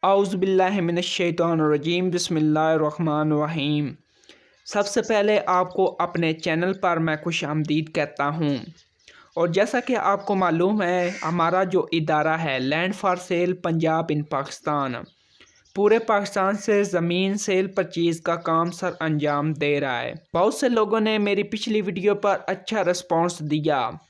औज़ुबिल्लाहिमिनश्शैतानिर्रजीम बिस्मिल्लाहिर्रहमानिर्रहीम। सबसे पहले आपको अपने चैनल पर मैं खुश आमदीद कहता हूँ। और जैसा कि आपको मालूम है, हमारा जो इदारा है लैंड फॉर सेल पंजाब इन पाकिस्तान पूरे पाकिस्तान से ज़मीन सेल परचेज़ का काम सर अंजाम दे रहा है। बहुत से लोगों ने मेरी पिछली वीडियो पर अच्छा रिस्पॉन्स दिया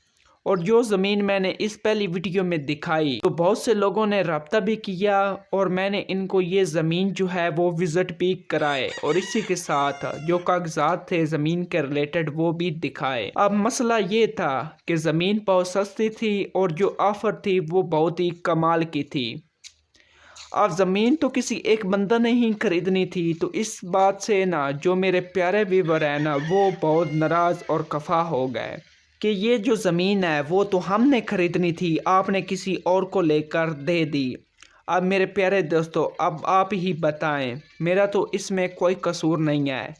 और जो ज़मीन मैंने इस पहली वीडियो में दिखाई तो बहुत से लोगों ने रब्ता भी किया और मैंने इनको ये ज़मीन जो है वो विज़िट भी कराए और इसी के साथ जो कागजात थे ज़मीन के रिलेटेड वो भी दिखाए। अब मसला ये था कि ज़मीन बहुत सस्ती थी और जो ऑफ़र थी वो बहुत ही कमाल की थी। अब ज़मीन तो किसी एक बंदा ने ही ख़रीदनी थी, तो इस बात से ना जो मेरे प्यारे व्यूवर हैं ना वो बहुत नाराज़ और खफा हो गए कि ये जो ज़मीन है वो तो हमने ख़रीदनी थी, आपने किसी और को लेकर दे दी। अब मेरे प्यारे दोस्तों, अब आप ही बताएं, मेरा तो इसमें कोई कसूर नहीं है,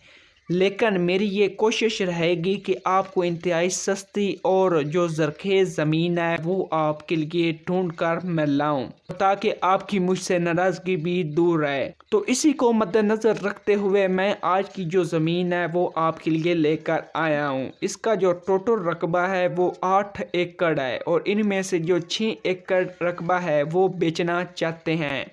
लेकिन मेरी ये कोशिश रहेगी कि आपको इंतहाई सस्ती और जो ज़रखेज़ ज़मीन है वो आपके लिए ढूंढ कर मैं लाऊँ ताकि आपकी मुझसे नाराज़गी भी दूर रहे। तो इसी को मद्देनज़र रखते हुए मैं आज की जो ज़मीन है वो आपके लिए लेकर आया हूँ। इसका जो टोटल रकबा है वो 8 एकड़ है और इनमें से जो 6 एकड़ रकबा है वो बेचना चाहते हैं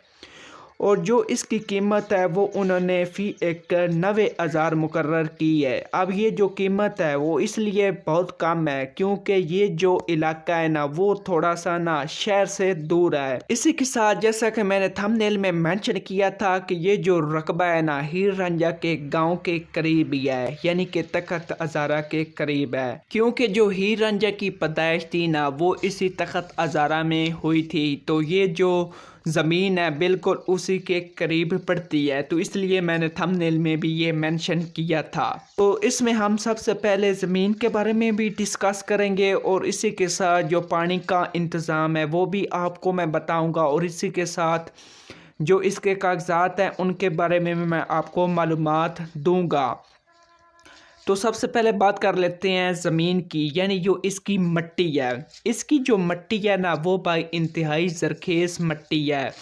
और जो इसकी कीमत है वो उन्होंने फ़ी एकड़ 90,000 मुकर्रर की है। अब ये जो कीमत है वो इसलिए बहुत कम है क्योंकि ये जो इलाका है ना वो थोड़ा सा ना शहर से दूर है। इसी के साथ जैसा कि मैंने थंबनेल में मेंशन किया था कि ये जो रकबा है ना हीर रांझा के गांव के करीब ही है, यानी कि तख्त हज़ारा के करीब है, क्योंकि जो हीर रांझा की पैदाइश थी ना वो इसी तख्त हज़ारा में हुई थी। तो ये जो ज़मीन है बिल्कुल उसी के करीब पड़ती है, तो इसलिए मैंने थंबनेल में भी ये मेंशन किया था। तो इसमें हम सबसे पहले ज़मीन के बारे में भी डिस्कस करेंगे और इसी के साथ जो पानी का इंतज़ाम है वो भी आपको मैं बताऊंगा और इसी के साथ जो इसके कागजात हैं उनके बारे में मैं आपको मालूमात दूंगा। तो सबसे पहले बात कर लेते हैं ज़मीन की, यानी जो इसकी मिट्टी है। इसकी जो मिट्टी है ना वो भाई इंतहाई ज़रखेज़ मिट्टी है।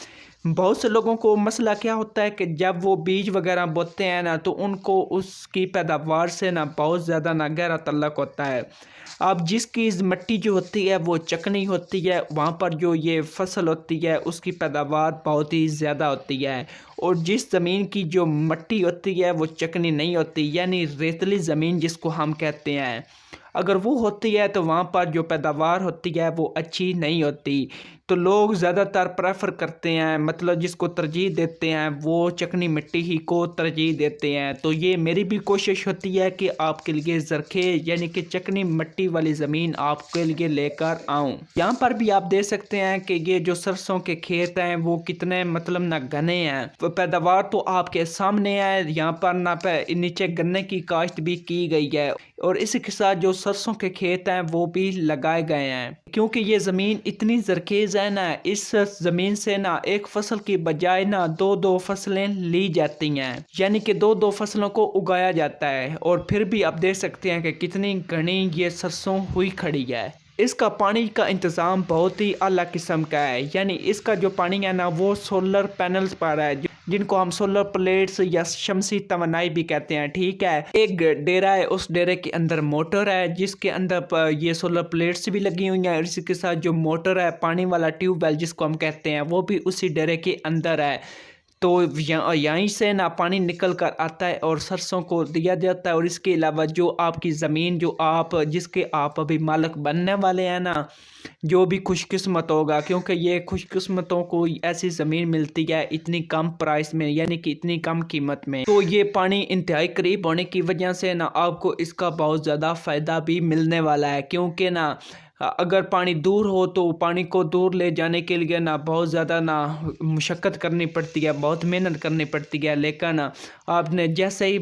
बहुत से लोगों को मसला क्या होता है कि जब वो बीज वगैरह बोते हैं ना तो उनको उसकी पैदावार से ना बहुत ज़्यादा ना गहरा तल्लक होता है। अब जिसकी मिट्टी जो होती है वो चिकनी होती है, वहाँ पर जो ये फसल होती है उसकी पैदावार बहुत ही ज़्यादा होती है। और जिस ज़मीन की जो मिट्टी होती है वो चिकनी नहीं होती, यानी रेतली ज़मीन जिसको हम कहते हैं, अगर वो होती है तो वहाँ पर जो पैदावार होती है वो अच्छी नहीं होती। तो लोग ज़्यादातर प्रेफर करते हैं, मतलब जिसको तरजीह देते हैं वो चिकनी मिट्टी ही को तरजीह देते हैं। तो ये मेरी भी कोशिश होती है कि आपके लिए ज़रखेज़ यानी कि चिकनी मिट्टी वाली ज़मीन आपके लिए लेकर आऊँ। यहाँ पर भी आप देख सकते हैं कि ये जो सरसों के खेत हैं वो कितने मतलब ना घने हैं, तो पैदावार तो आपके सामने है। यहाँ पर ना नीचे गन्ने की काश्त भी की गई है और इसी के साथ जो सरसों के खेत हैं वो भी लगाए गए हैं। क्योंकि ये ज़मीन इतनी ज़रखेज़ है ना, इस ज़मीन से ना एक फसल की बजाय ना दो दो फसलें ली जाती हैं, यानी कि दो दो फसलों को उगाया जाता है। और फिर भी आप देख सकते हैं कि कितनी घनी ये सरसों हुई खड़ी है। इसका पानी का इंतज़ाम बहुत ही आला किस्म का है, यानी इसका जो पानी है ना वो सोलर पैनल्स पर है, जिनको हम सोलर प्लेट्स या शमसी तवानाई भी कहते हैं। ठीक है, एक डेरा है, उस डेरे के अंदर मोटर है जिसके अंदर ये सोलर प्लेट्स भी लगी हुई हैं और इसी के साथ जो मोटर है, पानी वाला ट्यूबवेल जिसको हम कहते हैं, वो भी उसी डेरे के अंदर है। तो यहीं से ना पानी निकल कर आता है और सरसों को दिया जाता है। और इसके अलावा जो आपकी ज़मीन जो आप जिसके आप अभी मालिक बनने वाले हैं ना, जो भी खुशकिस्मत होगा, क्योंकि ये खुशकिस्मतों को ऐसी ज़मीन मिलती है इतनी कम प्राइस में, यानी कि इतनी कम कीमत में, तो ये पानी इंतहाई करीब होने की वजह से ना आपको इसका बहुत ज़्यादा फ़ायदा भी मिलने वाला है। क्योंकि ना अगर पानी दूर हो तो पानी को दूर ले जाने के लिए ना बहुत ज़्यादा ना मुशक्क़त करनी पड़ती है, बहुत मेहनत करनी पड़ती है। लेकिन आपने जैसे ही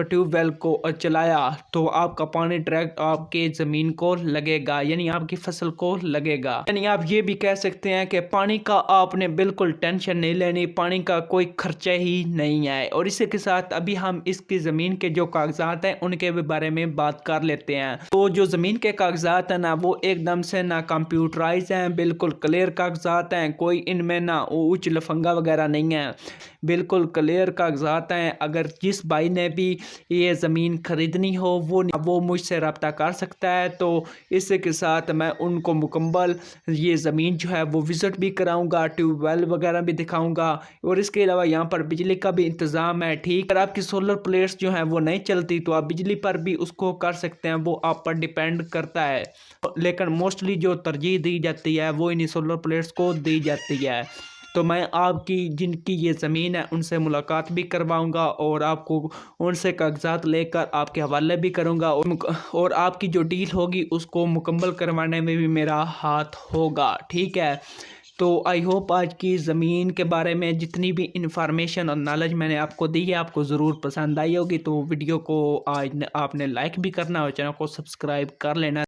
ट्यूबवेल को चलाया तो आपका पानी डायरेक्ट आपके ज़मीन को लगेगा, यानी आपकी फसल को लगेगा। यानी आप ये भी कह सकते हैं कि पानी का आपने बिल्कुल टेंशन नहीं लेनी, पानी का कोई खर्चा ही नहीं है। और इसी के साथ अभी हम इसकी ज़मीन के जो कागजात हैं उनके बारे में बात कर लेते हैं। तो जो ज़मीन के कागजात हैं ना वो एक एकदम से ना कंप्यूटराइज हैं, बिल्कुल क्लियर कागजात हैं, कोई इनमें ना ऊंच लफंगा वगैरह नहीं है, बिल्कुल क्लियर कागजात हैं। अगर जिस भाई ने भी ये ज़मीन ख़रीदनी हो वो मुझसे रब्ता कर सकता है। तो इसके साथ मैं उनको मुकम्मल ये ज़मीन जो है वो विज़िट भी कराऊंगा, ट्यूबवेल वगैरह भी दिखाऊंगा, और इसके अलावा यहाँ पर बिजली का भी इंतज़ाम है। ठीक, अगर आपकी सोलर प्लेट्स जो हैं वो नहीं चलती तो आप बिजली पर भी उसको कर सकते हैं, वो आप पर डिपेंड करता है, लेकिन मोस्टली जो तरजीह दी जाती है वो इन्हीं सोलर प्लेट्स को दी जाती है। तो मैं आपकी जिनकी ये ज़मीन है उनसे मुलाकात भी करवाऊंगा और आपको उनसे कागजात लेकर आपके हवाले भी करूंगा, और आपकी जो डील होगी उसको मुकम्मल करवाने में भी मेरा हाथ होगा। ठीक है, तो आई होप आज की ज़मीन के बारे में जितनी भी इंफॉर्मेशन और नॉलेज मैंने आपको दी है आपको ज़रूर पसंद आई होगी। तो वीडियो को आज आपने लाइक भी करना और चैनल को सब्सक्राइब कर लेना।